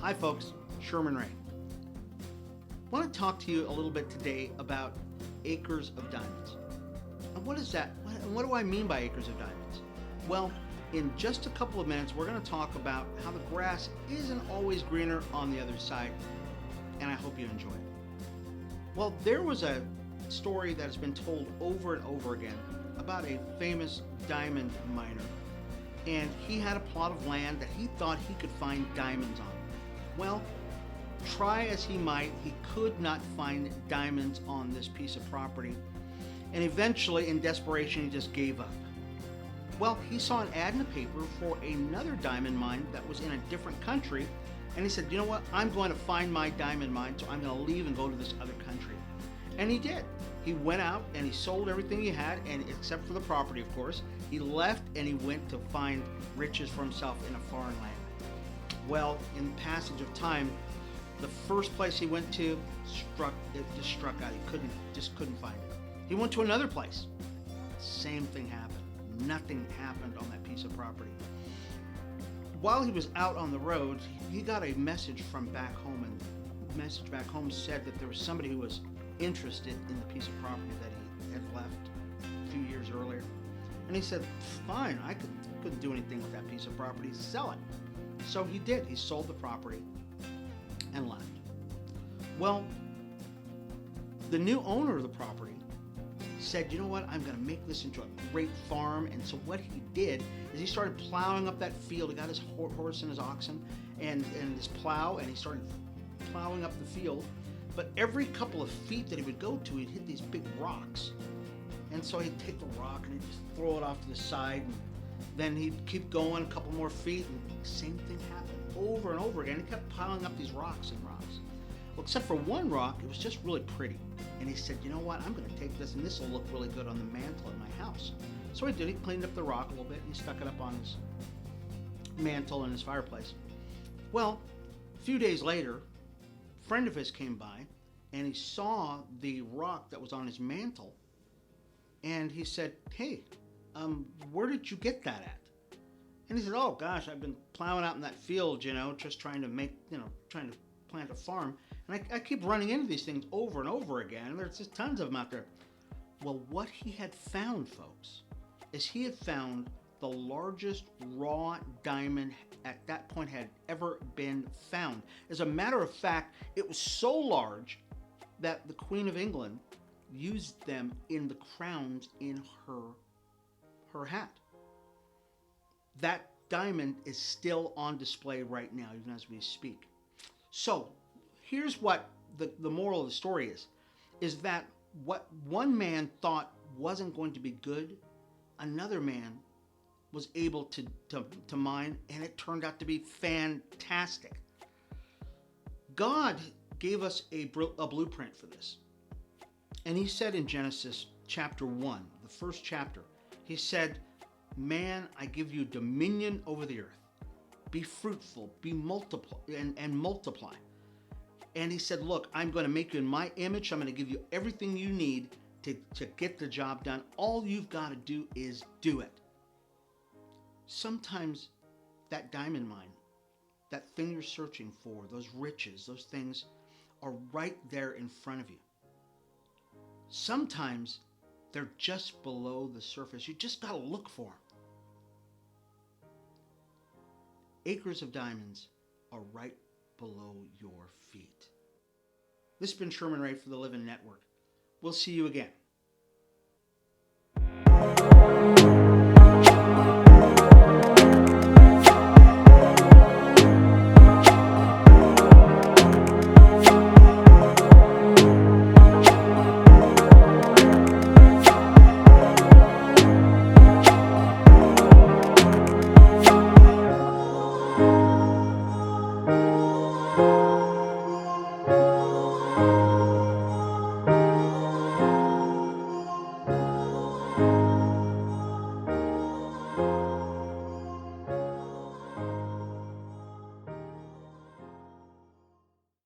Hi folks, Sherman Ray. I want to talk to you a little bit today about acres of diamonds. And what is that? What do I mean by acres of diamonds? Well, in just a couple of minutes, we're going to talk about how the grass isn't always greener on the other side, and I hope you enjoy it. Well, there was a story that has been told over and over again about a famous diamond miner, and he had a plot of land that he thought he could find diamonds on. Well, try as he might, he could not find diamonds on this piece of property, and eventually, in desperation, he just gave up. Well, he saw an ad in the paper for another diamond mine that was in a different country, and he said, you know what, I'm going to find my diamond mine, so I'm going to leave and go to this other country. And he did. He went out and he sold everything he had, and except for the property, of course. He left and he went to find riches for himself in a foreign land. Well, in the passage of time, the first place he went to struck out. He just couldn't find it. He went to another place. Same thing happened. Nothing happened on that piece of property. While he was out on the road, he got a message from back home, and the message back home said that there was somebody who was interested in the piece of property that he had left a few years earlier. And he said, fine, I couldn't do anything with that piece of property, sell it. So he did. He sold the property and left. Well, the new owner of the property said, you know what, I'm going to make this into a great farm. And so what he did is he started plowing up that field. He got his horse and his oxen and his plow, and he started plowing up the field. But every couple of feet that he would go to, he'd hit these big rocks. And so he'd take the rock and he'd just throw it off to the side, and then he'd keep going a couple more feet, and the same thing happened over and over again. He kept piling up these rocks and rocks. Well, except for one rock, it was just really pretty. And he said, you know what, I'm going to take this, and this will look really good on the mantle in my house. So he did. He cleaned up the rock a little bit, and he stuck it up on his mantle in his fireplace. Well, a few days later, a friend of his came by, and he saw the rock that was on his mantle, and he said, hey, where did you get that at? And he said, oh gosh, I've been plowing out in that field, just trying to plant a farm. And I keep running into these things over and over again. And there's just tons of them out there. Well, what he had found, folks, is he had found the largest raw diamond at that point had ever been found. As a matter of fact, it was so large that the Queen of England used them in the crowns in her hat. That diamond is still on display right now, even as we speak. So here's what the moral of the story is that what one man thought wasn't going to be good, another man was able to mine, and it turned out to be fantastic. God gave us a blueprint for this. And he said in Genesis chapter 1, the first chapter, he said, man, I give you dominion over the earth. Be fruitful, be multiply, and multiply. And he said, look, I'm going to make you in my image. I'm going to give you everything you need to get the job done. All you've got to do is do it. Sometimes that diamond mine, that thing you're searching for, those riches, those things are right there in front of you. Sometimes they're just below the surface. You just got to look for them. Acres of diamonds are right below your feet. This has been Sherman Ray for the Living Network. We'll see you again.